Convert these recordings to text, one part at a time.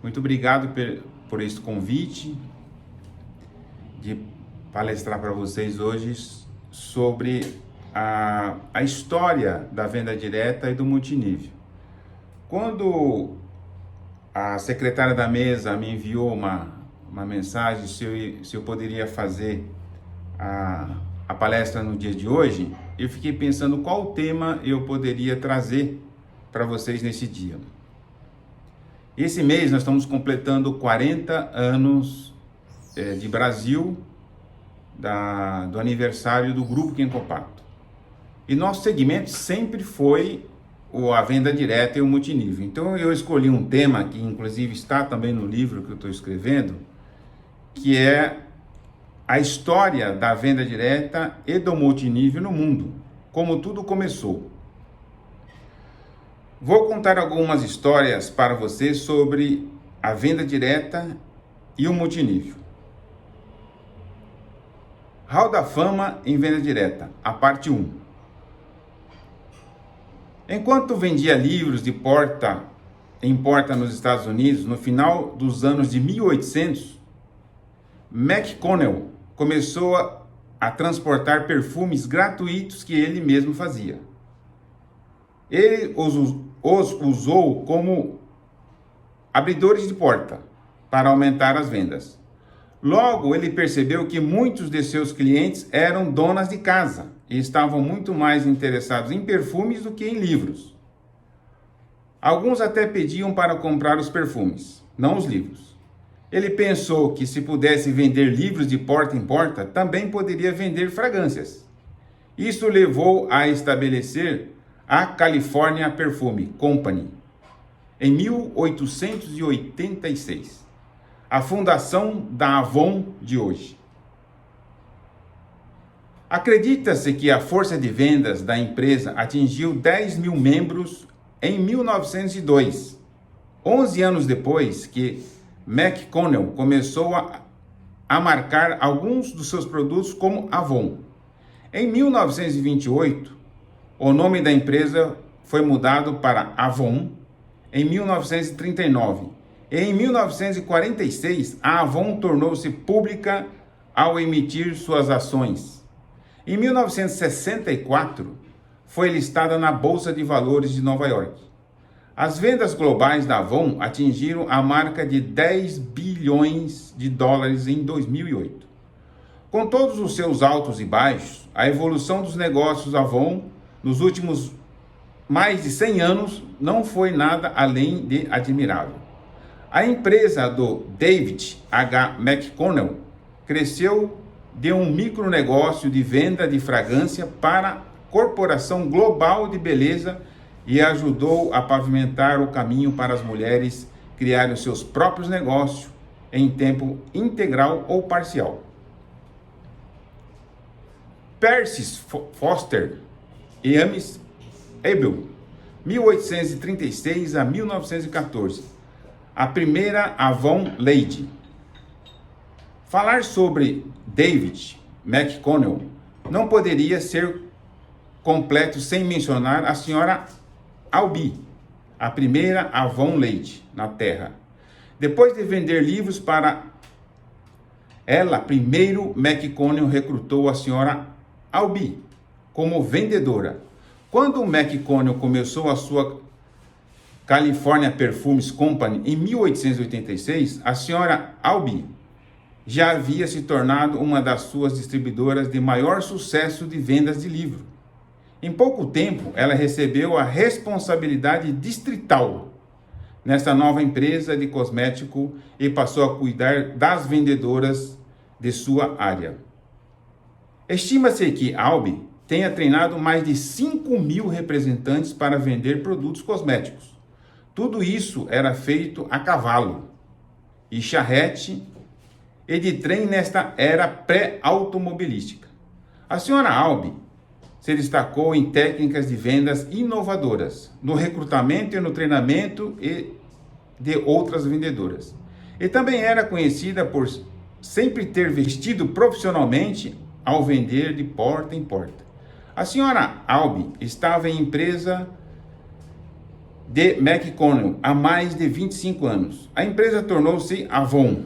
Muito obrigado por esse convite de palestrar para vocês hoje sobre a história da venda direta e do multinível. Quando a secretária da mesa me enviou uma mensagem se eu poderia fazer a palestra no dia de hoje, eu fiquei pensando qual tema eu poderia trazer para vocês nesse dia. Esse mês nós estamos completando 40 anos de Brasil, do aniversário do Grupo Quem Compacto. E nosso segmento sempre foi a venda direta e o multinível. Então eu escolhi um tema que inclusive está também no livro que eu estou escrevendo, que é a história da venda direta e do multinível no mundo, como tudo começou. Vou contar algumas histórias para vocês sobre a venda direta e o multinível. Hall da Fama em venda direta, a parte 1. Enquanto vendia livros de porta em porta nos Estados Unidos, no final dos anos de 1800, McConnell começou a transportar perfumes gratuitos que ele mesmo fazia. Ele os usou como abridores de porta para aumentar as vendas. Logo, ele percebeu que muitos de seus clientes eram donas de casa e estavam muito mais interessados em perfumes do que em livros. Alguns até pediam para comprar os perfumes, não os livros. Ele pensou que se pudesse vender livros de porta em porta, também poderia vender fragrâncias. Isso levou a estabelecer a California Perfume Company em 1886, a fundação da Avon de hoje. Acredita-se que a força de vendas da empresa atingiu 10 mil membros em 1902, 11 anos depois que McConnell começou a marcar alguns dos seus produtos como Avon. Em 1928, o nome da empresa foi mudado para Avon em 1939. E em 1946, a Avon tornou-se pública ao emitir suas ações. Em 1964, foi listada na Bolsa de Valores de Nova York. As vendas globais da Avon atingiram a marca de 10 bilhões de dólares em 2008. Com todos os seus altos e baixos, a evolução dos negócios Avon nos últimos mais de 100 anos não foi nada além de admirável. A empresa do David H. McConnell cresceu de um micronegócio de venda de fragrância para a corporação global de beleza e ajudou a pavimentar o caminho para as mulheres criarem os seus próprios negócios em tempo integral ou parcial. Percy Foster e Amis Abel, 1836 a 1914, a primeira Avon Lady. Falar sobre David McConnell não poderia ser completo sem mencionar a senhora Albee, a primeira Avon Lady na Terra. Depois de vender livros para ela, primeiro McConnell recrutou a senhora Albee como vendedora. Quando o McConnell começou a sua California Perfumes Company em 1886, a senhora Albee já havia se tornado uma das suas distribuidoras de maior sucesso de vendas de livro. Em pouco tempo, ela recebeu a responsabilidade distrital nessa nova empresa de cosmético e passou a cuidar das vendedoras de sua área. Estima-se que Albee tenha treinado mais de 5 mil representantes para vender produtos cosméticos. Tudo isso era feito a cavalo e charrete e de trem nesta era pré-automobilística. A senhora Albee se destacou em técnicas de vendas inovadoras, no recrutamento e no treinamento de outras vendedoras. E também era conhecida por sempre ter vestido profissionalmente ao vender de porta em porta. A senhora Albee estava em empresa de McConnell há mais de 25 anos. A empresa tornou-se Avon.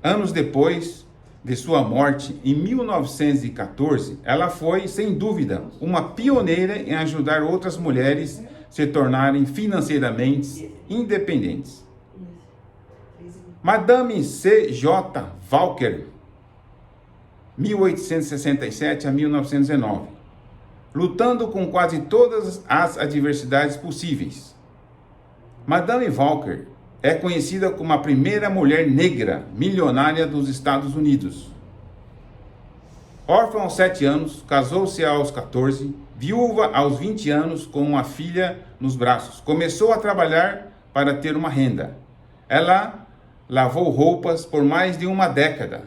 Anos depois de sua morte, em 1914, ela foi, sem dúvida, uma pioneira em ajudar outras mulheres a se tornarem financeiramente independentes. Madame C.J. Walker, 1867 a 1919, lutando com quase todas as adversidades possíveis. Madame Walker é conhecida como a primeira mulher negra milionária dos Estados Unidos. Órfã aos 7 anos, casou-se aos 14, viúva aos 20 anos com uma filha nos braços. Começou a trabalhar para ter uma renda. Ela lavou roupas por mais de uma década,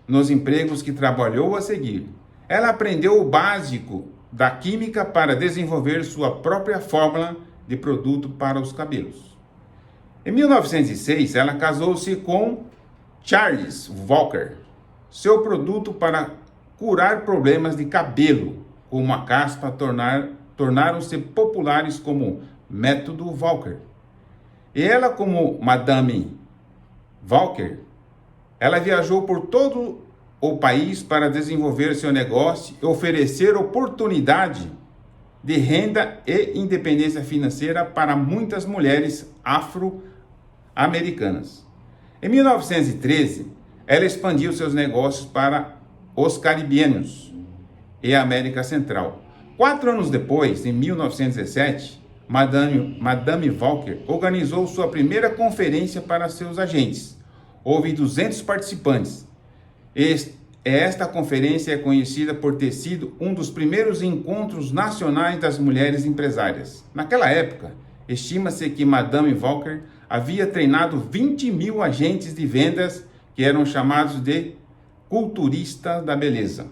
nos empregos que trabalhou a seguir. Ela aprendeu o básico da química para desenvolver sua própria fórmula de produto para os cabelos. Em 1906, ela casou-se com Charles Walker. Seu produto para curar problemas de cabelo, como a caspa, tornaram-se populares como método Walker. E ela, como Madame Walker, ela viajou por todo o país para desenvolver seu negócio e oferecer oportunidade de renda e independência financeira para muitas mulheres afro-americanas. Em 1913, ela expandiu seus negócios para os caribenhos e a América Central. 4 anos depois, em 1917, Madame Walker organizou sua primeira conferência para seus agentes. Houve 200 participantes. Esta conferência é conhecida por ter sido um dos primeiros encontros nacionais das mulheres empresárias. Naquela época, estima-se que Madame Walker havia treinado 20 mil agentes de vendas que eram chamados de culturistas da beleza.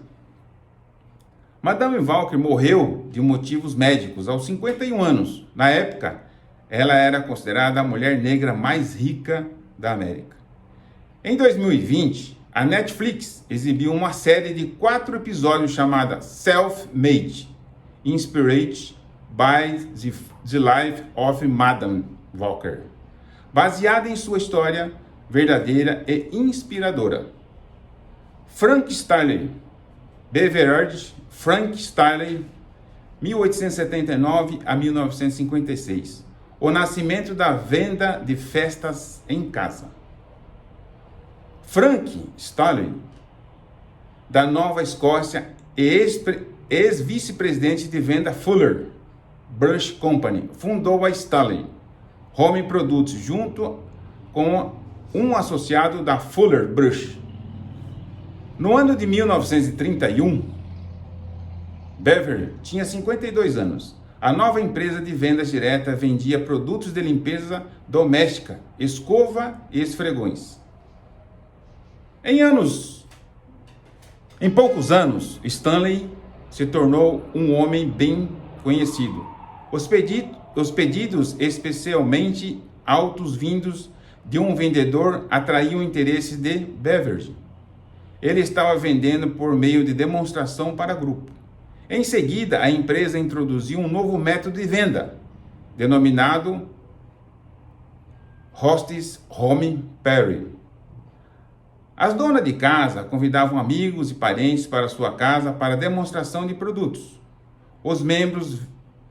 Madame Walker morreu de motivos médicos aos 51 anos. Na época, ela era considerada a mulher negra mais rica da América. Em 2020, a Netflix exibiu uma série de 4 episódios chamada Self-Made, Inspired by the Life of Madame Walker, baseada em sua história verdadeira e inspiradora. Frank Stanley, Beveridge Frank Stanley, 1879 a 1956. O nascimento da venda de festas em casa. Frank Stanley, da Nova Escócia, ex-vice-presidente de venda Fuller Brush Company, fundou a Stanley Home Products junto com um associado da Fuller Brush. No ano de 1931, Beverly tinha 52 anos. A nova empresa de vendas direta vendia produtos de limpeza doméstica, escova e esfregões. Em poucos anos, Stanley se tornou um homem bem conhecido. Os pedidos, especialmente altos vindos de um vendedor, atraíam o interesse de Beverly. Ele estava vendendo por meio de demonstração para grupo. Em seguida, a empresa introduziu um novo método de venda, denominado Hostess Home Party. As donas de casa convidavam amigos e parentes para sua casa para demonstração de produtos. Os membros,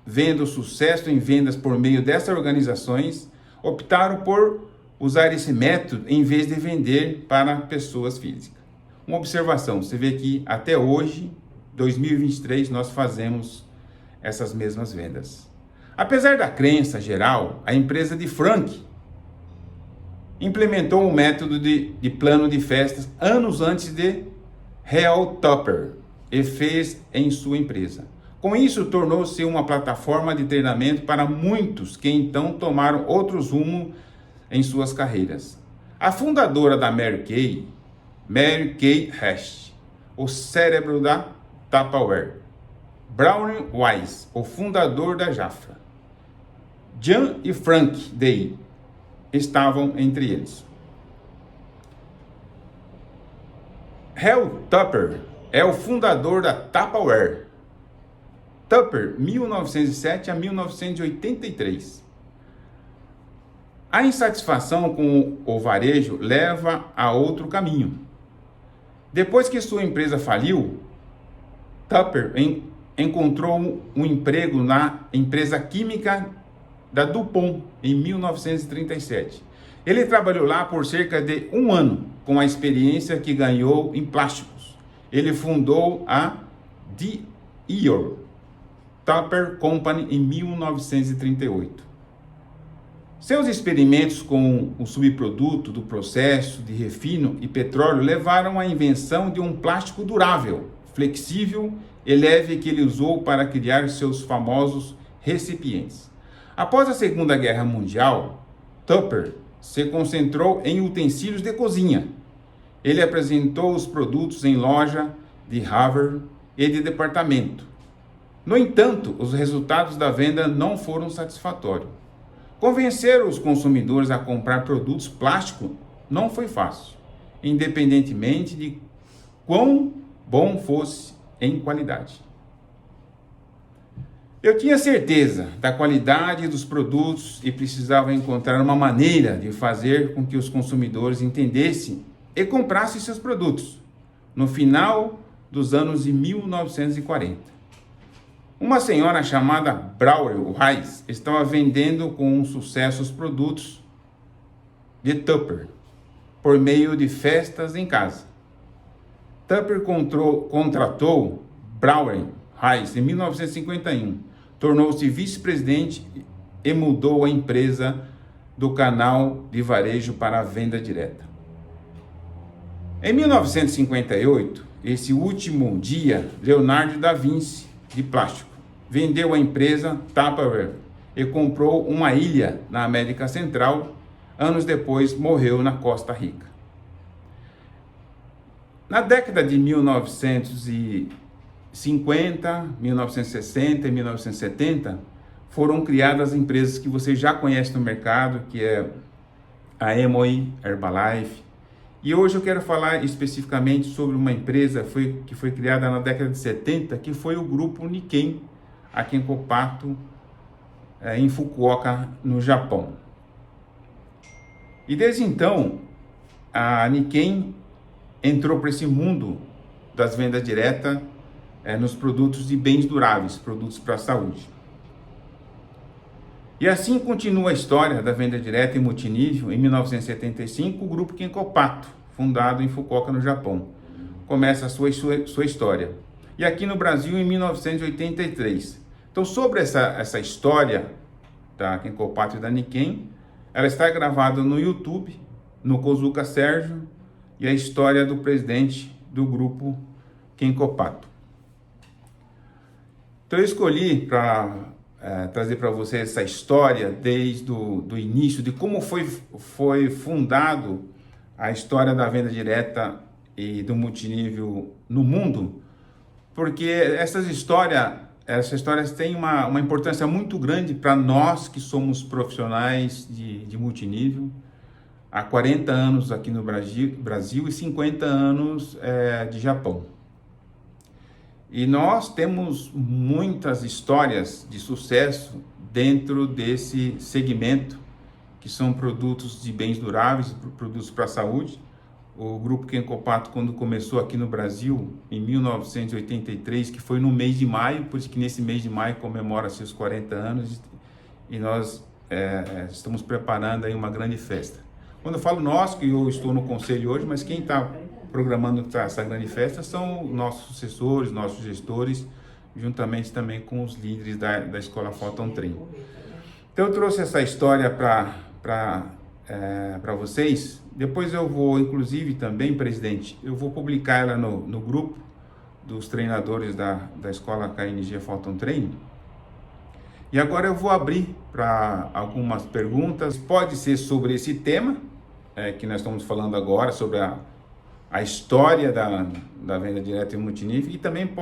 vendo sucesso em vendas por meio dessas organizações, optaram por usar esse método em vez de vender para pessoas físicas. Uma observação, você vê que até hoje, 2023, nós fazemos essas mesmas vendas. Apesar da crença geral, a empresa de Frank implementou um método de plano de festas anos antes de Hal Tupper e fez em sua empresa. Com isso, tornou-se uma plataforma de treinamento para muitos que então tomaram outros rumos em suas carreiras. A fundadora da Mary Kay Hash, o cérebro da Tupperware. Brownie Wise, o fundador da Jafra. John e Frank Day estavam entre eles. Hal Tupper é o fundador da Tupperware. Tupper, 1907 a 1983. A insatisfação com o varejo leva a outro caminho. Depois que sua empresa faliu, Tupper encontrou um emprego na empresa química da DuPont em 1937. Ele trabalhou lá por cerca de um ano, com a experiência que ganhou em plásticos. Ele fundou a Dior Tupper Company em 1938. Seus experimentos com o subproduto do processo de refino e petróleo levaram à invenção de um plástico durável, flexível e leve que ele usou para criar seus famosos recipientes. Após a Segunda Guerra Mundial, Tupper se concentrou em utensílios de cozinha. Ele apresentou os produtos em loja de Harvard e de departamento. No entanto, os resultados da venda não foram satisfatórios. Convencer os consumidores a comprar produtos plásticos não foi fácil, independentemente de quão bom fosse em qualidade. Eu tinha certeza da qualidade dos produtos e precisava encontrar uma maneira de fazer com que os consumidores entendessem e comprassem seus produtos. No final dos anos de 1940. Uma senhora chamada Braulio Reis estava vendendo com sucesso os produtos de Tupper por meio de festas em casa. Tupper contratou Braulio Reis em 1951, tornou-se vice-presidente e mudou a empresa do canal de varejo para a venda direta. Em 1958, esse último dia, Leonardo da Vinci, de plástico, vendeu a empresa Tupperware e comprou uma ilha na América Central. Anos depois, morreu na Costa Rica. Na década de 1950, 1960 e 1970, foram criadas empresas que você já conhece no mercado, que é a Amway, Herbalife. E hoje eu quero falar especificamente sobre uma empresa que foi criada na década de 70, que foi o grupo Nikken, aqui em Kopato, em Fukuoka, no Japão. E desde então, a Nikken entrou para esse mundo das vendas diretas nos produtos de bens duráveis, produtos para a saúde. E assim continua a história da venda direta em multinível. Em 1975, o grupo Kenkopato, fundado em Fukuoka, no Japão, começa a sua história. E aqui no Brasil, em 1983. Então, sobre essa história da Kenkopato e da Nikken, ela está gravada no YouTube, no Kozuka Sérgio, e a história do presidente do grupo Kenkopato. Então, eu escolhi para trazer para você essa história desde o início, de como foi fundado a história da venda direta e do multinível no mundo, porque essas histórias têm uma importância muito grande para nós que somos profissionais de multinível, há 40 anos aqui no Brasil e 50 anos de Japão. E nós temos muitas histórias de sucesso dentro desse segmento, que são produtos de bens duráveis, produtos para a saúde. O grupo Kenkopato, quando começou aqui no Brasil, em 1983, que foi no mês de maio, por isso que nesse mês de maio comemora seus 40 anos, e nós estamos preparando aí uma grande festa. Quando eu falo nós, que eu estou no conselho hoje, mas quem está programando essa grande festa são nossos sucessores, nossos gestores, juntamente também com os líderes da Escola Photon Train. Então eu trouxe essa história para vocês. Depois eu vou, inclusive também, presidente, eu vou publicar ela no grupo dos treinadores da Escola KNG Photon Train. E agora eu vou abrir para algumas perguntas. Pode ser sobre esse tema que nós estamos falando agora, sobre a história da venda direta e multinível, e também pode